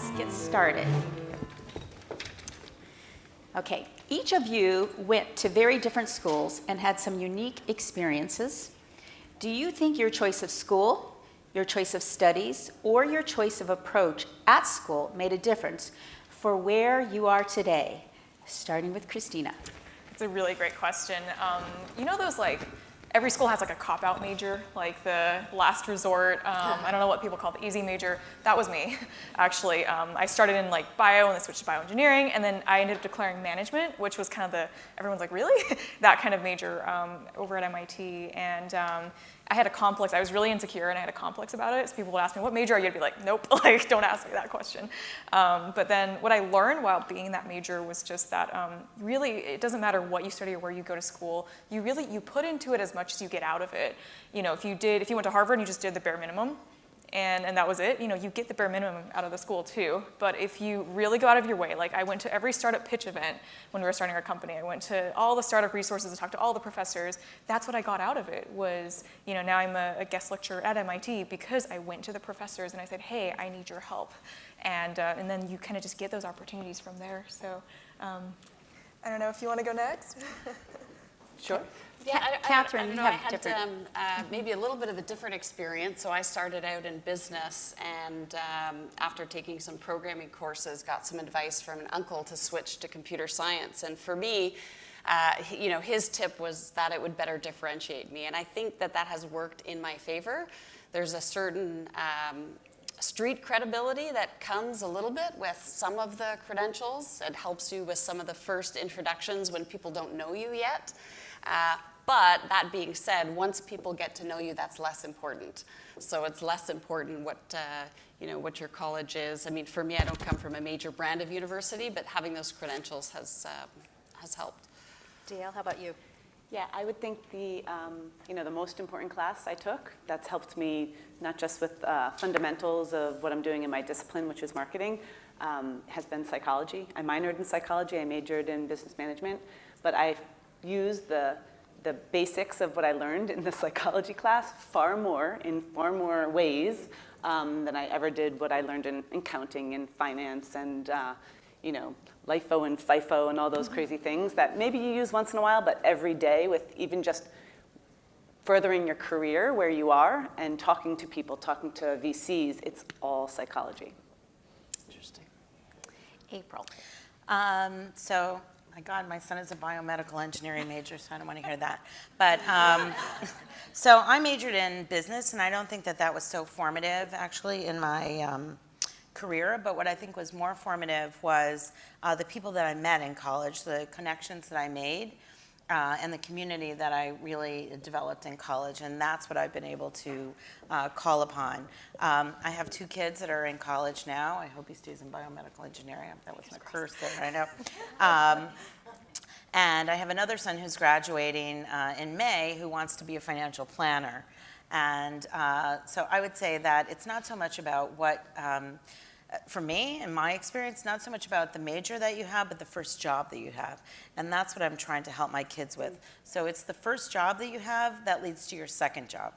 let's get started. Okay, each of you went to very different schools and had some unique experiences. Do you think your choice of school, your choice of studies, or your choice of approach at school made a difference for where you are today? Starting with Christina. It's a really great question. You know those every school has a cop-out major, like the last resort. I don't know what people call the easy major. That was me, actually. I started in bio and then switched to bioengineering, and then I ended up declaring management, which was kind of everyone's like, really? That kind of major over at MIT. And I had a complex. I was really insecure, and I had a complex about it. So people would ask me, what major are you? I'd be like, nope, don't ask me that question. But then what I learned while being in that major was just that really, it doesn't matter what you study or where you go to school. You put into it as much as you get out of it. You know, if you went to Harvard and you just did the bare minimum, and that was it, you get the bare minimum out of the school too. But if you really go out of your way, I went to every startup pitch event when we were starting our company. I went to all the startup resources, I talked to all the professors. That's what I got out of it was, now I'm a guest lecturer at MIT because I went to the professors and I said, hey, I need your help. And then you kind of just get those opportunities from there. So I don't know if you want to go next. Sure. Yeah, Catherine, I you had have different. maybe a little bit of a different experience. So I started out in business, and after taking some programming courses, got some advice from an uncle to switch to computer science. And for me, his tip was that it would better differentiate me, and I think that has worked in my favor. There's a certain street credibility that comes a little bit with some of the credentials. It helps you with some of the first introductions when people don't know you yet. But that being said, once people get to know you, that's less important. So it's less important what your college is. I mean, for me, I don't come from a major brand of university, but having those credentials has helped. Dale, how about you? Yeah, I would think the most important class I took that's helped me not just with fundamentals of what I'm doing in my discipline, which is marketing, has been psychology. I minored in psychology. I majored in business management, but I used the basics of what I learned in the psychology class in far more ways than I ever did what I learned in accounting and finance and LIFO and FIFO and all those crazy things that maybe you use once in a while, but every day with even just furthering your career where you are and talking to people, talking to VCs, it's all psychology. Interesting. April. My God, my son is a biomedical engineering major, so I don't want to hear that. But so I majored in business, and I don't think that was so formative, actually, in my career. But what I think was more formative was the people that I met in college, the connections that I made, and the community that I really developed in college. And that's what I've been able to call upon. I have 2 kids that are in college now. I hope he stays in biomedical engineering. That was my curse there, I know. And I have another son who's graduating in May who wants to be a financial planner. And so I would say that it's not so much about what, for me, in my experience, not so much about the major that you have, but the first job that you have. And that's what I'm trying to help my kids with. So it's the first job that you have that leads to your second job.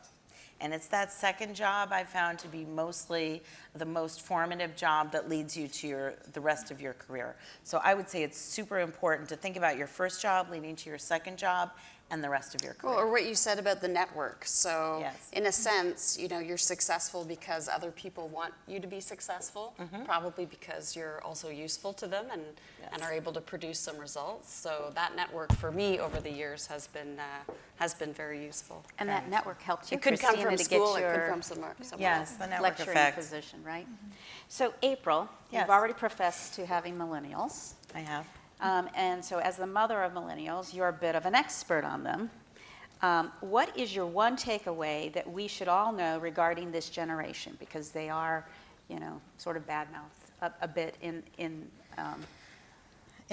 And it's that second job I found to be mostly the most formative job that leads you to the rest of your career. So I would say it's super important to think about your first job leading to your second job and the rest of your career. Well, or what you said about the network. So yes. In a sense, you're successful because other people want you to be successful, probably because you're also useful to them and are able to produce some results. So that network for me over the years has been very useful. And that network helps you, It could come Christina, from to school, get it your could come somewhere Yes, else. the network lecturing effect. position, right? So April, Yes. you've already professed to having millennials. I have. And so as the mother of millennials, you're a bit of an expert on them. What is your one takeaway that we should all know regarding this generation? Because they are, sort of badmouth a bit in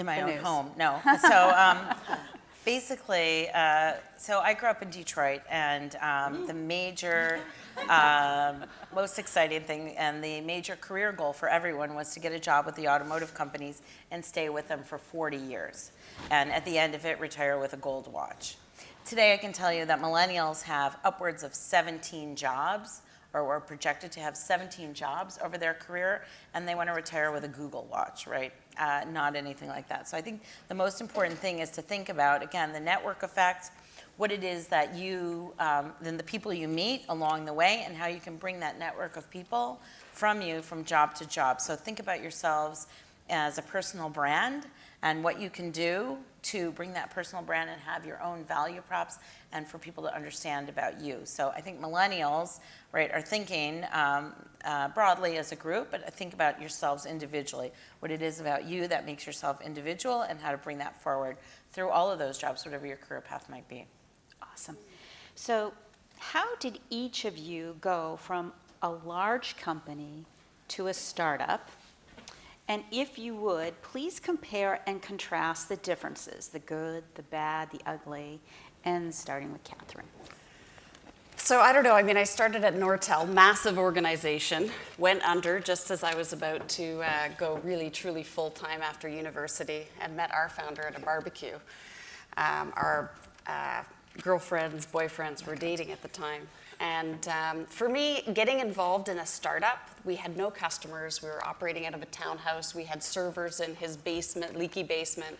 my the own news. home. No. So basically, so I grew up in Detroit, and the major, most exciting thing and the major career goal for everyone was to get a job with the automotive companies and stay with them for 40 years. And at the end of it, retire with a gold watch. Today, I can tell you that millennials have upwards of 17 jobs or are projected to have 17 jobs over their career, and they want to retire with a Google watch, right? Not anything like that. So I think the most important thing is to think about, again, the network effect, what it is that you, then the people you meet along the way, and how you can bring that network of people from you from job to job. So think about yourselves as a personal brand and what you can do to bring that personal brand and have your own value props and for people to understand about you. So I think millennials, right, are thinking broadly as a group, but think about yourselves individually, what it is about you that makes yourself individual and how to bring that forward through all of those jobs, whatever your career path might be. Awesome. So how did each of you go from a large company to a startup? And if you would, please compare and contrast the differences, the good, the bad, the ugly, and starting with Catherine. So I don't know, I mean, I started at Nortel, massive organization, went under just as I was about to go really, truly full-time after university, and met our founder at a barbecue. Our girlfriends, boyfriends were dating at the time. And for me, getting involved in a startup, we had no customers. We were operating out of a townhouse. We had servers in his basement, leaky basement.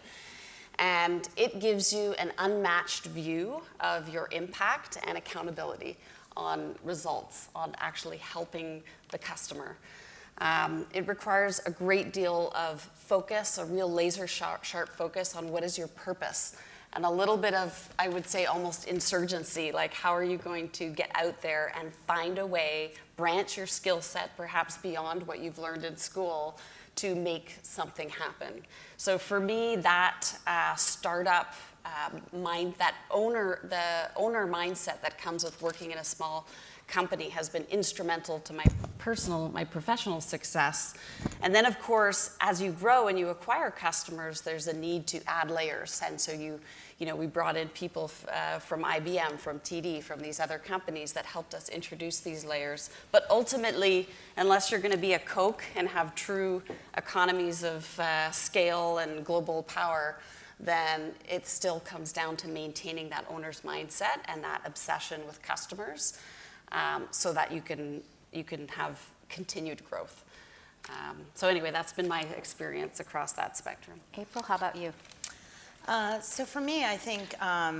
And it gives you an unmatched view of your impact and accountability on results, on actually helping the customer. It requires a great deal of focus, a real laser sharp focus on what is your purpose. And a little bit of, I would say, almost insurgency, like how are you going to get out there and find a way, branch your skill set perhaps beyond what you've learned in school to make something happen. So for me, that startup the owner mindset that comes with working in a small company has been instrumental to my professional success. And then of course, as you grow and you acquire customers, there's a need to add layers. And so we brought in people from IBM, from TD, from these other companies that helped us introduce these layers. But ultimately, unless you're going to be a Coke and have true economies of scale and global power, then it still comes down to maintaining that owner's mindset and that obsession with customers, so that you can have continued growth. So anyway, that's been my experience across that spectrum. April, how about you? So for me, I think, a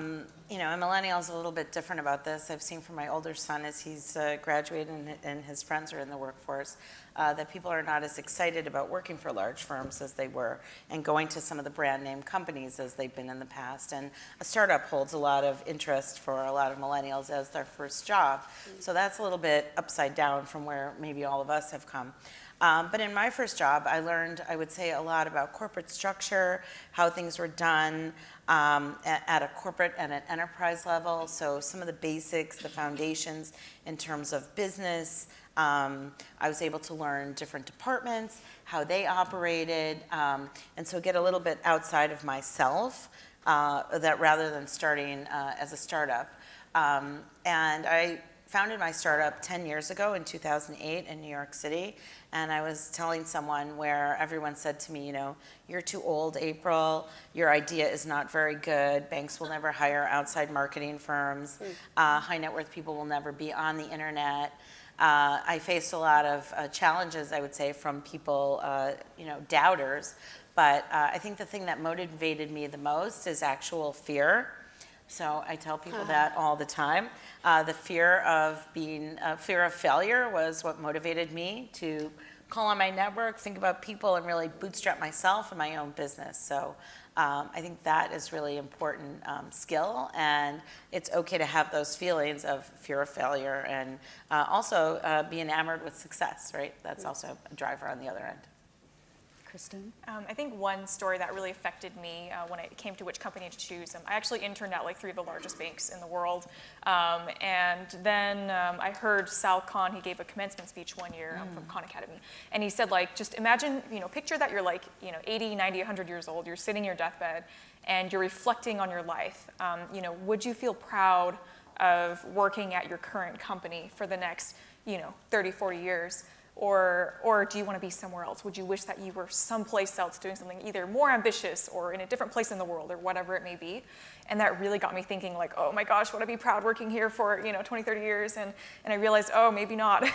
millennial is a little bit different about this. I've seen from my older son as he's graduated and his friends are in the workforce, that people are not as excited about working for large firms as they were and going to some of the brand name companies as they've been in the past. And a startup holds a lot of interest for a lot of millennials as their first job. So that's a little bit upside down from where maybe all of us have come. But in my first job, I learned, I would say, a lot about corporate structure, how things were done at a corporate and an enterprise level. So some of the basics, the foundations in terms of business. I was able to learn different departments, how they operated, and so get a little bit outside of myself, that rather than starting as a startup. And I founded my startup 10 years ago in 2008 in New York City. And I was telling someone where everyone said to me, you're too old, April. Your idea is not very good. Banks will never hire outside marketing firms. High net worth people will never be on the internet. I faced a lot of challenges, I would say, from people, doubters. But I think the thing that motivated me the most is actual fear. So I tell people that all the time. The fear of failure was what motivated me to call on my network, think about people, and really bootstrap myself and my own business. So I think that is really important skill, and it's okay to have those feelings of fear of failure, and also be enamored with success, right? That's also a driver on the other end. Kristen? I think one story that really affected me when it came to which company to choose, I actually interned at like 3 of the largest banks in the world. And then I heard Sal Khan, he gave a commencement speech one year from Khan Academy. And he said, just imagine, picture that you're 80, 90, 100 years old, you're sitting in your deathbed and you're reflecting on your life. Would you feel proud of working at your current company for the next, 30, 40 years? Or do you want to be somewhere else? Would you wish that you were someplace else doing something either more ambitious or in a different place in the world or whatever it may be? And that really got me thinking like, oh my gosh, would I be proud working here for 20, 30 years? And I realized, oh, maybe not.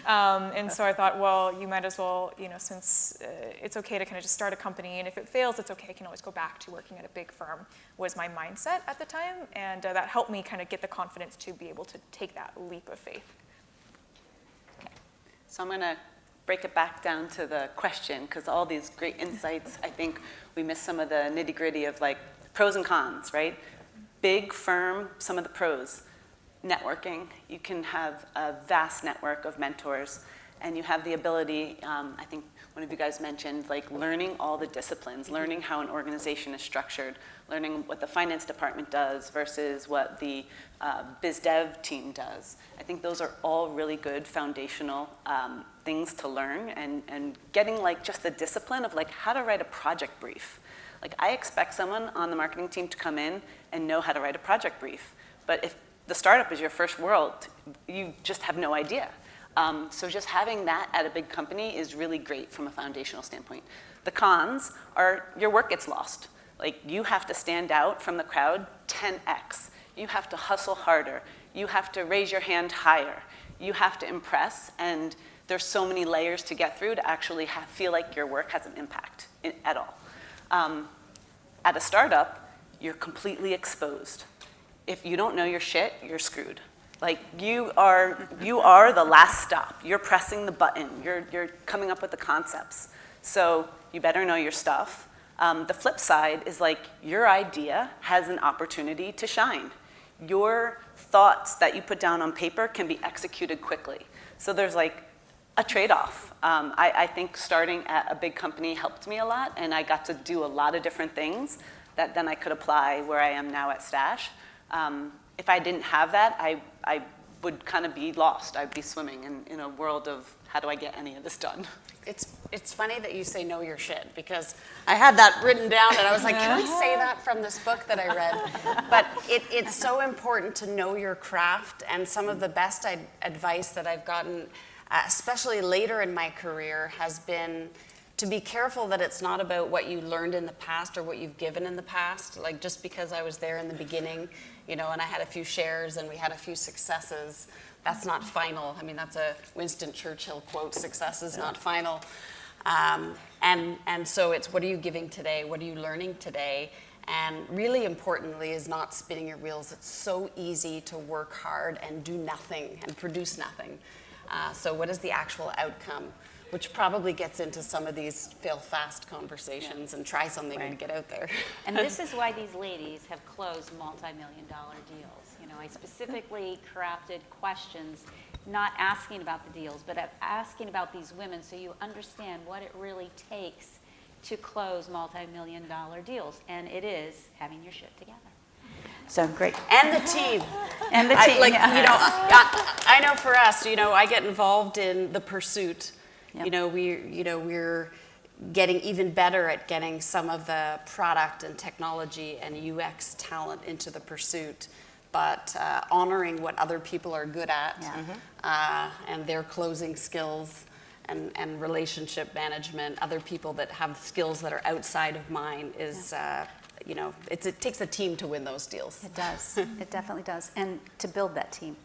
And so I thought, well, you might as well, since it's okay to kind of just start a company, and if it fails, it's okay, I can always go back to working at a big firm, was my mindset at the time. And that helped me kind of get the confidence to be able to take that leap of faith. So I'm going to break it back down to the question, because all these great insights, I think we miss some of the nitty-gritty of like pros and cons, right? Big firm, some of the pros. Networking. You can have a vast network of mentors, and you have the ability, I think one of you guys mentioned, like learning all the disciplines, learning how an organization is structured, learning what the finance department does versus what the biz dev team does. I think those are all really good foundational things to learn, and getting like just the discipline of like how to write a project brief. Like I expect someone on the marketing team to come in and know how to write a project brief, but if the startup is your first world, you just have no idea. So just having that at a big company is really great from a foundational standpoint. The cons are your work gets lost. Like you have to stand out from the crowd 10x. You have to hustle harder. You have to raise your hand higher. You have to impress, and there's so many layers to get through to actually feel like your work has an impact at all. At a startup, you're completely exposed. If you don't know your shit, you're screwed. Like you are the last stop. You're pressing the button. You're coming up with the concepts. So you better know your stuff. The flip side is like your idea has an opportunity to shine. Your thoughts that you put down on paper can be executed quickly. So there's like a trade-off. I think starting at a big company helped me a lot, and I got to do a lot of different things that then I could apply where I am now at Stash. If I didn't have that, I would kind of be lost. I'd be swimming in a world of how do I get any of this done? It's funny that you say know your shit, because I had that written down and I was like, can I say that from this book that I read? But it's so important to know your craft, and some of the best advice that I've gotten, especially later in my career, has been to be careful that it's not about what you learned in the past or what you've given in the past. Like just because I was there in the beginning, and I had a few shares and we had a few successes, that's not final. I mean, that's a Winston Churchill quote, success is not final. And so it's what are you giving today? What are you learning today? And really importantly is not spinning your wheels. It's so easy to work hard and do nothing and produce nothing. So what is the actual outcome? Which probably gets into some of these fail fast conversations and try something and get out there. And this is why these ladies have closed multi-million-dollar deals. I specifically crafted questions, not asking about the deals, but asking about these women so you understand what it really takes to close multi-million-dollar deals. And it is having your shit together. So great. And the team. And the team. I know for us, I get involved in the pursuit. Yep. We're getting even better at getting some of the product and technology and UX talent into the pursuit, but honoring what other people are good at, and their closing skills and relationship management, other people that have skills that are outside of mine is, it takes a team to win those deals. It does. It definitely does. And to build that team,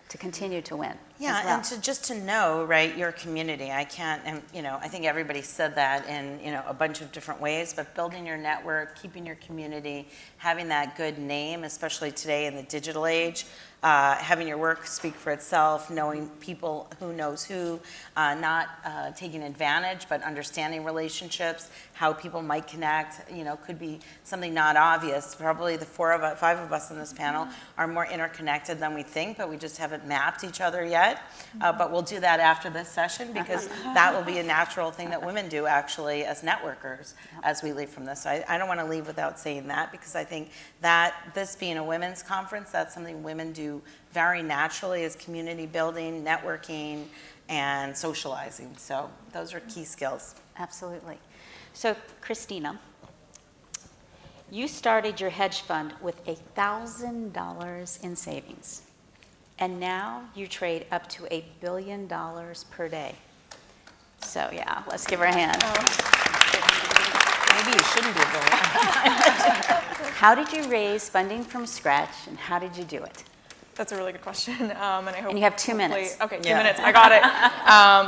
to continue to win. Yeah, as well. and to know, right, your community. I can't, and I think everybody said that in, a bunch of different ways, but building your network, keeping your community, having that good name, especially today in the digital age, having your work speak for itself, knowing people who knows who, not taking advantage, but understanding relationships, how people might connect, could be something not obvious. Probably the 5 of us on this panel are more interconnected than we think, but we just haven't mapped each other yet. But we'll do that after this session, because that will be a natural thing that women do actually as networkers as we leave from this. So I don't want to leave without saying that, because I think that this being a women's conference, that's something women do very naturally, is community building, networking, and socializing. So those are key skills. Absolutely. So Christina, you started your hedge fund with $1,000 in savings. And now you trade up to $1 billion per day. So yeah, let's give her a hand. Maybe you shouldn't be a bully. How did you raise funding from scratch, and how did you do it? That's a really good question, and I hope. And you have 2 hopefully- minutes. Okay, 2 Yeah. minutes. I got it.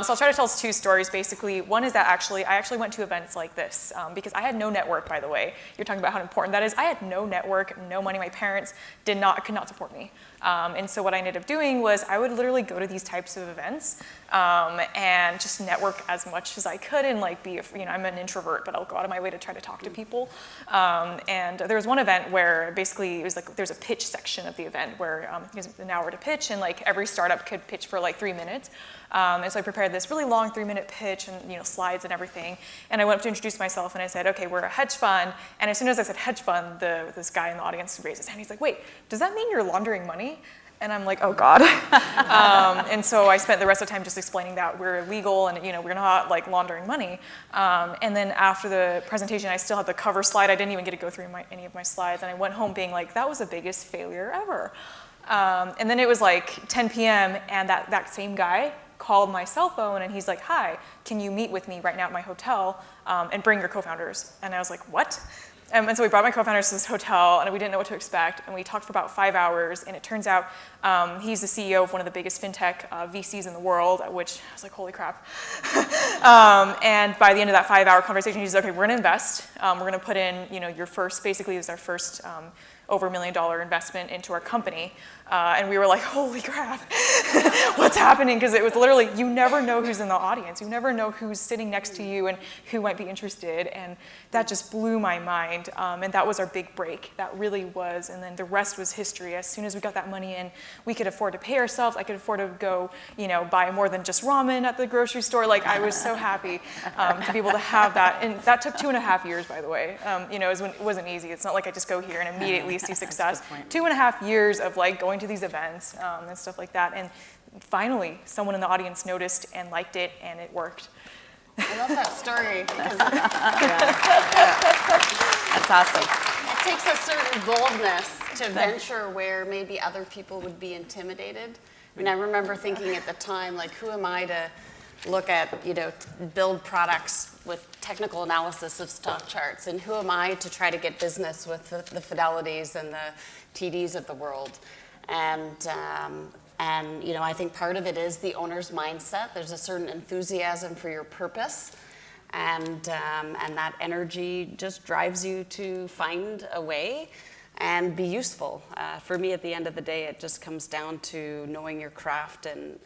So I'll try to tell 2 stories. Basically, one is that I actually went to events like this because I had no network. By the way, you're talking about how important that is. I had no network, no money. My parents could not support me. And so what I ended up doing was I would literally go to these types of events and just network as much as I could and like I'm an introvert, but I'll go out of my way to try to talk to people. And there was one event where basically it was like there's a pitch section of the event where it was an hour to pitch, and like every startup could pitch for like 3 minutes. And so I prepared this really long 3-minute pitch and slides and everything. And I went up to introduce myself and I said, okay, we're a hedge fund. And as soon as I said hedge fund, this guy in the audience raised his hand. He's like, wait, does that mean you're laundering money? And I'm like, oh God. And so I spent the rest of the time just explaining that we're legal and we're not like laundering money. And then after the presentation, I still had the cover slide. I didn't even get to go through any of my slides. And I went home being like, that was the biggest failure ever. And then it was like 10 p.m. and that same guy called my cell phone and he's like, hi, can you meet with me right now at my hotel and bring your co-founders? And I was like, what? And so we brought my co-founders to this hotel and we didn't know what to expect. And we talked for about 5 hours. And it turns out he's the CEO of one of the biggest fintech VCs in the world, which I was like, holy crap. And by the end of that 5-hour conversation, he's like, okay, we're going to invest. We're going to put in, your first, basically it was our first over $1 million investment into our company. And we were like, holy crap, what's happening? Because it was literally, you never know who's in the audience. You never know who's sitting next to you and who might be interested. And that just blew my mind. And that was our big break. That really was. And then the rest was history. As soon as we got that money in, we could afford to pay ourselves. I could afford to go, buy more than just ramen at the grocery store. Like, I was so happy to be able to have that. And that took 2.5 years, by the way. It wasn't easy. It's not like I just go here and immediately see success. 2.5 years of like going to these events and stuff like that. And finally, someone in the audience noticed and liked it, and it worked. I love that story because That's awesome. it takes a certain boldness to venture where maybe other people would be intimidated. I mean, I remember thinking at the time, like, who am I to look at, build products with technical analysis of stock charts, and who am I to try to get business with the Fidelities and the TDs of the world? And I think part of it is the owner's mindset. There's a certain enthusiasm for your purpose, and that energy just drives you to find a way and be useful. For me, at the end of the day, it just comes down to knowing your craft and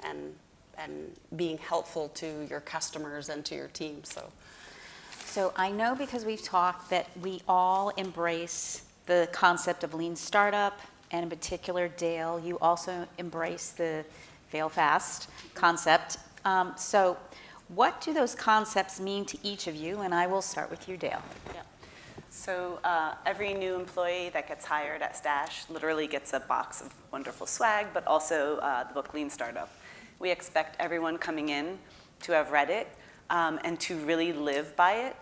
being helpful to your customers and to your team. So I know because we've talked that we all embrace the concept of lean startup, and in particular, Dale, you also embrace the fail fast concept. So what do those concepts mean to each of you? And I will start with you, Dale. Yeah. So every new employee that gets hired at Stash literally gets a box of wonderful swag, but also the book Lean Startup. We expect everyone coming in to have read it and to really live by it.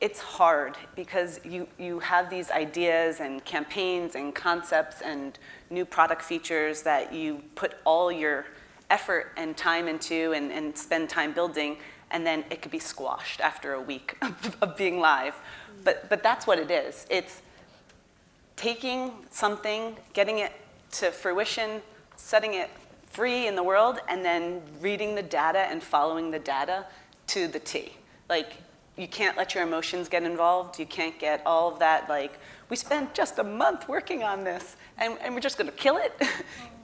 It's hard because you have these ideas and campaigns and concepts and new product features that you put all your effort and time into and spend time building, and then it could be squashed after a week of being live. But that's what it is. It's taking something, getting it to fruition, setting it free in the world, and then reading the data and following the data to the T. Like, you can't let your emotions get involved. You can't get all of that, like, we spent just a month working on this, and we're just gonna kill it?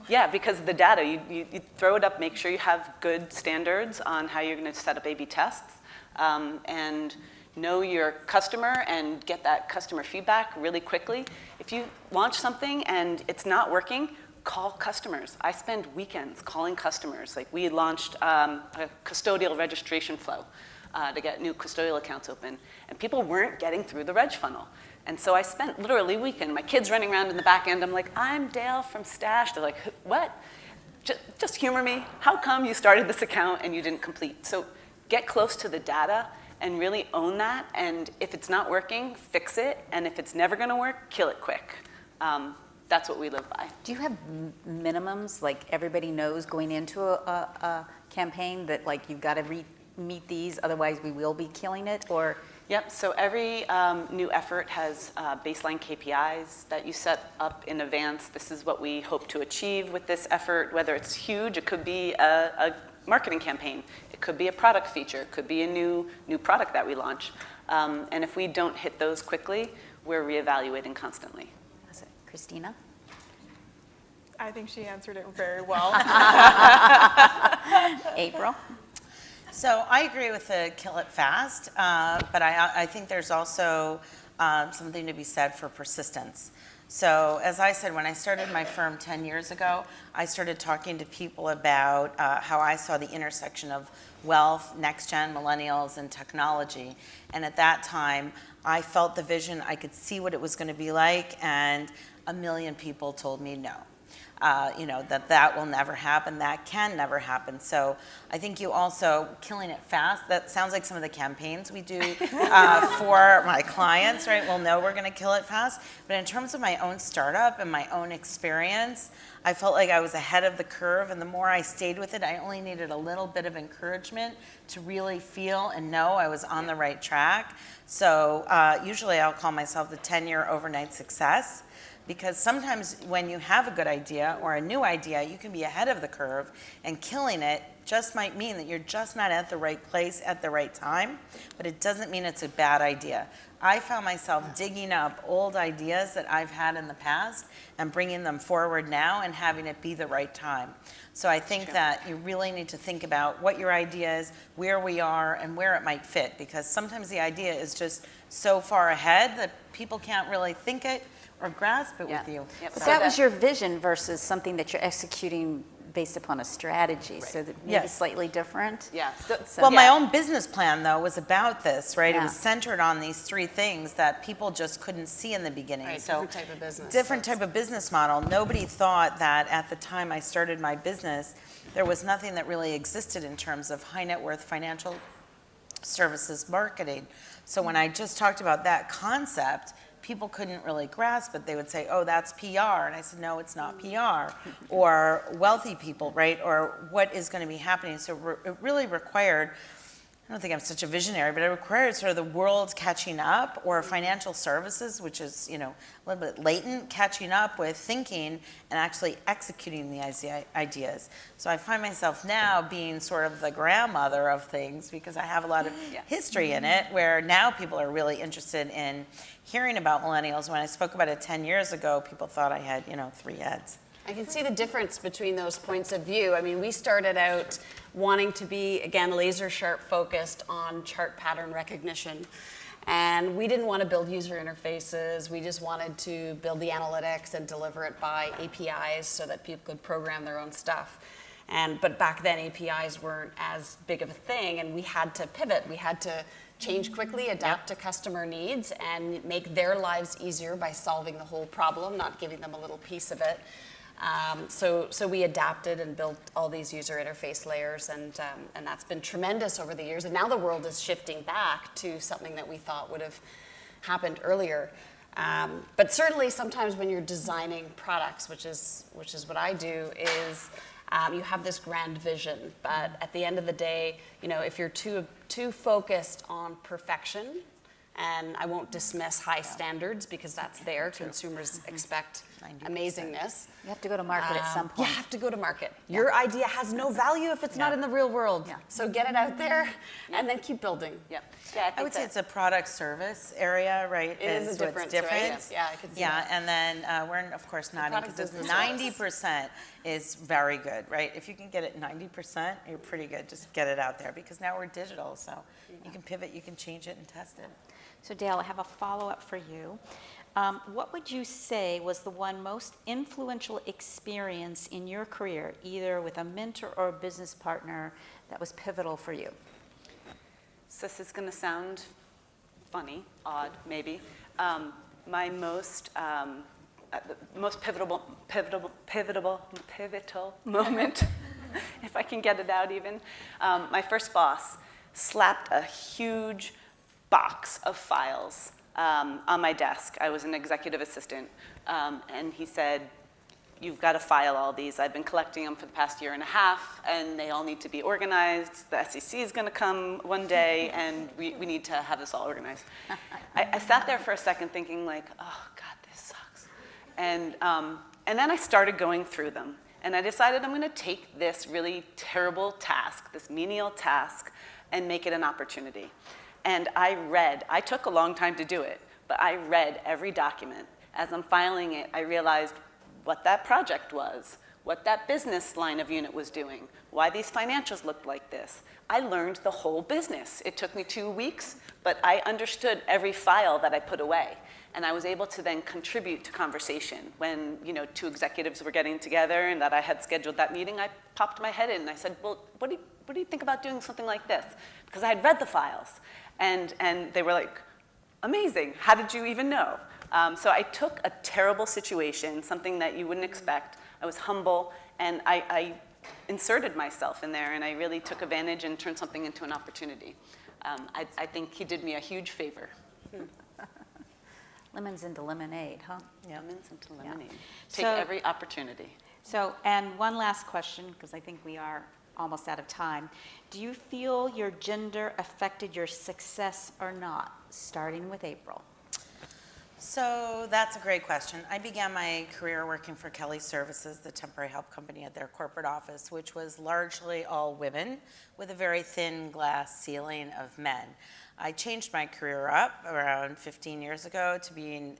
Yeah, because the data, you throw it up, make sure you have good standards on how you're gonna set up A/B tests, and know your customer and get that customer feedback really quickly. If you launch something and it's not working, call customers. I spend weekends calling customers. Like, we launched a custodial registration flow to get new custodial accounts open, and people weren't getting through the reg funnel. And so I spent literally a weekend, my kids running around in the back end. I'm like, I'm Dale from Stash. They're like, what? Just humor me. How come you started this account and you didn't complete? So get close to the data and really own that. And if it's not working, fix it. And if it's never gonna work, kill it quick. That's what we live by. Do you have minimums, like everybody knows going into a campaign that like you've got to meet these, otherwise we will be killing it, or? Yep, so every new effort has baseline KPIs that you set up in advance. This is what we hope to achieve with this effort, whether it's huge, it could be a marketing campaign, it could be a product feature, it could be a new product that we launch. And if we don't hit those quickly, we're reevaluating constantly. That's it. Christina? I think she answered it very well. April? So I agree with the kill it fast, but I think there's also something to be said for persistence. So as I said, when I started my firm 10 years ago, I started talking to people about how I saw the intersection of wealth, next-gen, millennials, and technology. And at that time, I felt the vision, I could see what it was going to be like, and a million people told me no. That will never happen, that can never happen. So I think you also, killing it fast, that sounds like some of the campaigns we do for my clients, right? We'll know we're gonna kill it fast. But in terms of my own startup and my own experience, I felt like I was ahead of the curve, and the more I stayed with it, I only needed a little bit of encouragement to really feel and know I was on the right track. So usually I'll call myself the 10-year overnight success. Because sometimes when you have a good idea or a new idea, you can be ahead of the curve, and killing it just might mean that you're just not at the right place at the right time, but it doesn't mean it's a bad idea. I found myself digging up old ideas that I've had in the past and bringing them forward now and having it be the right time. So I think that you really need to think about what your idea is, where we are, and where it might fit, because sometimes the idea is just so far ahead that people can't really think it or grasp it with you. Yep. But that was your vision versus something that you're executing based upon a strategy, Right. so that maybe Yes. slightly different? Yeah. Well, my own business plan, though, was about this, right? Yeah. It was centered on these three things that people just couldn't see in the beginning. Right, So different type of business. different type of business model. Nobody thought that at the time I started my business, there was nothing that really existed in terms of high net worth financial services marketing. So when I just talked about that concept, people couldn't really grasp it. They would say, oh, that's PR. And I said, no, it's not PR. Or wealthy people, right? Or what is going to be happening? So it really required, I don't think I'm such a visionary, but it required sort of the world catching up, or financial services, which is, a little bit latent, catching up with thinking and actually executing the ideas. So I find myself now being sort of the grandmother of things, because I have a lot of history in it, where now people are really interested in hearing about millennials. When I spoke about it 10 years ago, people thought I had, 3 heads. I can see the difference between those points of view. I mean, we started out wanting to be, again, laser sharp focused on chart pattern recognition. And we didn't want to build user interfaces. We just wanted to build the analytics and deliver it by APIs so that people could program their own stuff. But back then, APIs weren't as big of a thing, and we had to pivot. We had to change quickly, adapt to customer needs, and make their lives easier by solving the whole problem, not giving them a little piece of it. So we adapted and built all these user interface layers, and that's been tremendous over the years. And now the world is shifting back to something that we thought would have happened earlier. But certainly sometimes when you're designing products, which is what I do, is you have this grand vision. But at the end of the day, if you're too focused on perfection, and I won't dismiss high standards because that's there. Consumers expect 90%. amazingness. You have to go to market at some You point. have to go to market. Your idea has no value if it's not in the real world. Yeah. So get it out there and then keep building. Yep. Yeah, I would say it's a product service area, right? It is a what's difference, different. right? Yeah, I could see Yeah, that. and then we're of course nodding product because business 90% is very good, right? If you can get it 90%, you're pretty good. Just get it out there, because now we're digital, so you can pivot, you can change it and test it. So Dale, I have a follow-up for you. What would you say was the one most influential experience in your career, either with a mentor or a business partner, that was pivotal for you? So this is going to sound funny, odd, maybe. My most pivotal moment, if I can get it out even, my first boss slapped a huge box of files on my desk. I was an executive assistant, and he said, you've got to file all these. I've been collecting them for the past year and a half, and they all need to be organized. The SEC is going to come one day, and we need to have this all organized. I sat there for a second thinking like, oh, God, this sucks. And then I started going through them. And I decided I'm going to take this really terrible task, this menial task, and make it an opportunity. And I took a long time to do it, but I read every document. As I'm filing it, I realized what that project was, what that business line of unit was doing, why these financials looked like this. I learned the whole business. It took me 2 weeks, but I understood every file that I put away. And I was able to then contribute to conversation. When 2 executives were getting together and that I had scheduled that meeting, I popped my head in and I said, well, what do you think about doing something like this? Because I had read the files. And they were like, amazing, how did you even know? So I took a terrible situation, something that you wouldn't expect. I was humble, and I inserted myself in there, and I really took advantage and turned something into an opportunity. I think he did me a huge favor. Lemons into lemonade, huh? Yeah. Lemons into Yeah. lemonade. Take So- every opportunity. So, and one last question, because I think we are almost out of time. Do you feel your gender affected your success or not, starting with April? So that's a great question. I began my career working for Kelly Services, the temporary help company at their corporate office, which was largely all women with a very thin glass ceiling of men. I changed my career up around 15 years ago to being,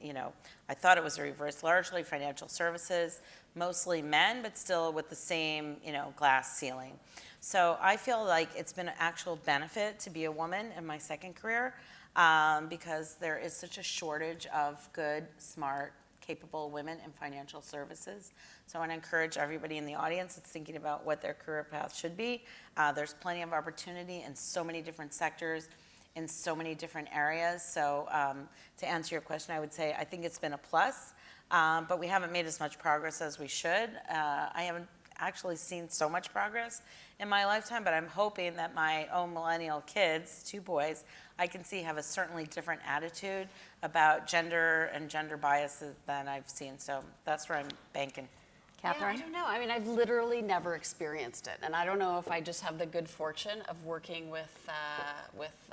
I thought it was a reverse, largely financial services, mostly men, but still with the same, glass ceiling. So I feel like it's been an actual benefit to be a woman in my second career because there is such a shortage of good, smart, capable women in financial services. So I want to encourage everybody in the audience that's thinking about what their career path should be. There's plenty of opportunity in so many different sectors, in so many different areas. So to answer your question, I would say I think it's been a plus, but we haven't made as much progress as we should. I haven't actually seen so much progress in my lifetime, but I'm hoping that my own millennial kids, 2 boys, I can see have a certainly different attitude about gender and gender biases than I've seen. So that's where I'm banking. Catherine? Yeah, I don't know. I mean, I've literally never experienced it, and I don't know if I just have the good fortune of working with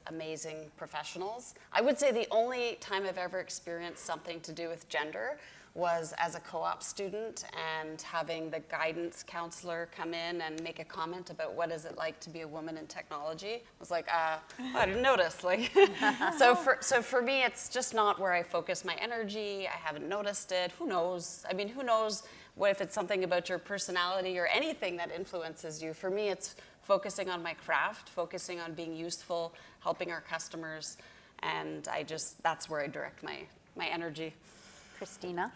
amazing professionals. I would say the only time I've ever experienced something to do with gender was as a co-op student and having the guidance counselor come in and make a comment about what is it like to be a woman in technology. I was like, I didn't notice. Like, so for me, it's just not where I focus my energy. I haven't noticed it. Who knows? I mean, who knows what if it's something about your personality or anything that influences you. For me, it's focusing on my craft, focusing on being useful, helping our customers, and that's where I direct my energy. Christina?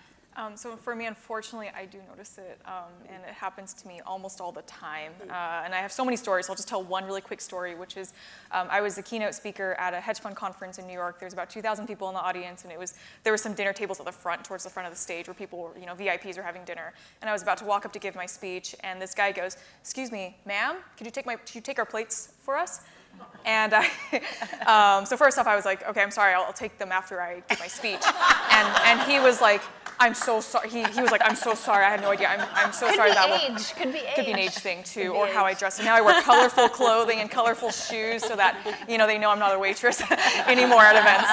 So for me, unfortunately, I do notice it, and it happens to me almost all the time. And I have so many stories, so I'll just tell one really quick story, which is I was a keynote speaker at a hedge fund conference in New York. There was about 2,000 people in the audience, and there were some dinner tables at the front, towards the front of the stage, where people were, VIPs were having dinner. And I was about to walk up to give my speech, and this guy goes, "Excuse me, ma'am, could you take our plates for us?" And so first off, I was like, okay, I'm sorry, I'll take them after I give my speech. And he was like, I'm so sorry. He was like, I'm so sorry. I had no idea. I'm so sorry. Could be age. Could be an age thing too, or how I dress. And now I wear colorful clothing and colorful shoes so that they know I'm not a waitress anymore at events.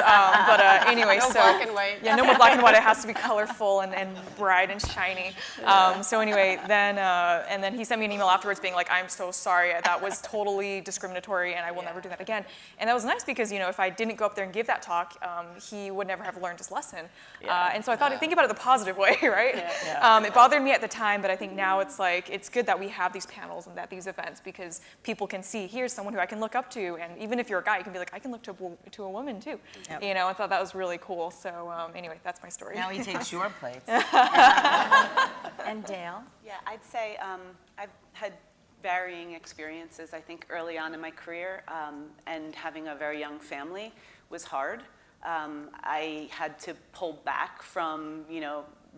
Anyway, no black and white. Yeah, no more black and white. It has to be colorful and bright and shiny. So anyway, then he sent me an email afterwards being like, I'm so sorry. That was totally discriminatory, and I will never do that again. And that was nice because if I didn't go up there and give that talk, he would never have learned his lesson. And so I thought, think about it the positive way, right? It bothered me at the time, but I think now it's good that we have these panels and these events because people can see, here's someone who I can look up to, and even if you're a guy, you can be like, I can look to a woman too. Yep. I thought that was really cool. So anyway, that's my story. Now he takes your plates. And Dale? Yeah, I'd say I've had varying experiences, I think, early on in my career, and having a very young family was hard. I had to pull back from,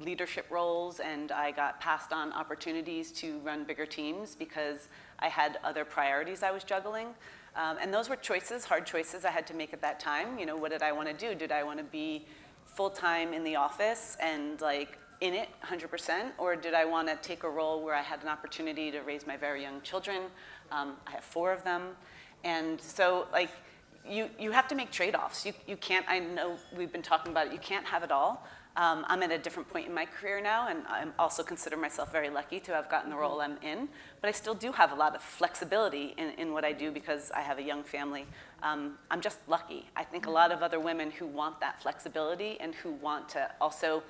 leadership roles, and I got passed on opportunities to run bigger teams because I had other priorities I was juggling. And those were choices, hard choices I had to make at that time. What did I want to do? Did I want to be full-time in the office and in it 100%, or did I want to take a role where I had an opportunity to raise my very young children? I have 4 of them. And so, like, you have to make trade-offs. You can't, I know we've been talking about it, you can't have it all. I'm at a different point in my career now, and I also consider myself very lucky to have gotten the role I'm in. But I still do have a lot of flexibility in what I do because I have a young family. I'm just lucky. I think a lot of other women who want that flexibility and who want to also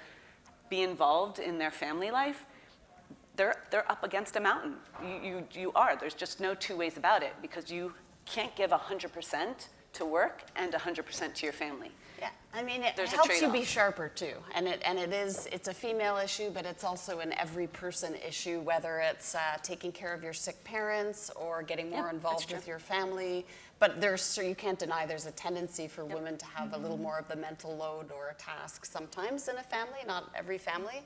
be involved in their family life, they're up against a mountain. You are. There's just no 2 ways about it, because you can't give 100% to work and 100% to your family. Yeah, I mean, it There's a helps you trade-off. be sharper too, and it's a female issue, but it's also an every person issue, whether it's taking care of your sick parents or getting more involved with your family. But you can't deny there's a tendency for women to have a little more of the mental load or a task sometimes in a family, not every family.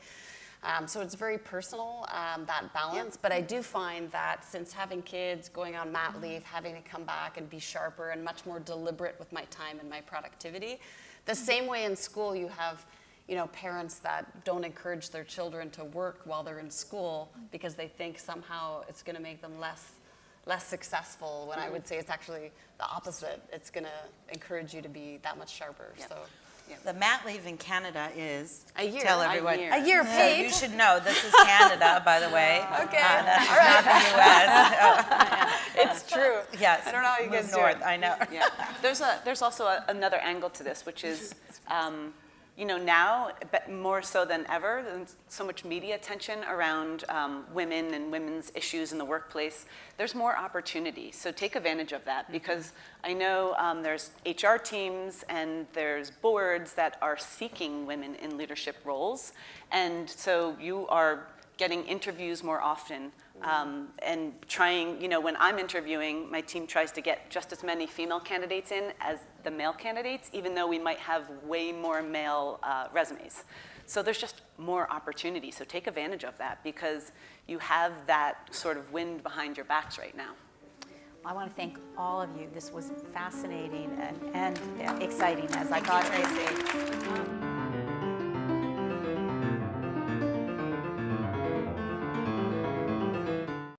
So it's very personal, that balance. But I do find that since having kids, going on mat leave, having to come back and be sharper and much more deliberate with my time and my productivity, the same way in school you have, parents that don't encourage their children to work while they're in school because they think somehow it's going to make them less successful, when I would say it's actually the opposite. It's going to encourage you to be that much sharper. Yeah. So. The mat leave in Canada is, A year. tell everyone. A year So paid. you should know, this is Canada, by the way. Okay. That's not the US. It's true. Yes. I don't know how you move guys do north, it. I know. Yeah. There's also another angle to this, which is, now, but more so than ever, there's so much media attention around women and women's issues in the workplace. There's more opportunity, so take advantage of that, because I know there's HR teams and there's boards that are seeking women in leadership roles, and so you are getting interviews more often. And trying, when I'm interviewing, my team tries to get just as many female candidates in as the male candidates, even though we might have way more male resumes. So there's just more opportunity. So take advantage of that, because you have that sort of wind behind your backs right now. I want to thank all of you. This was fascinating and exciting, as I thought. Tracy.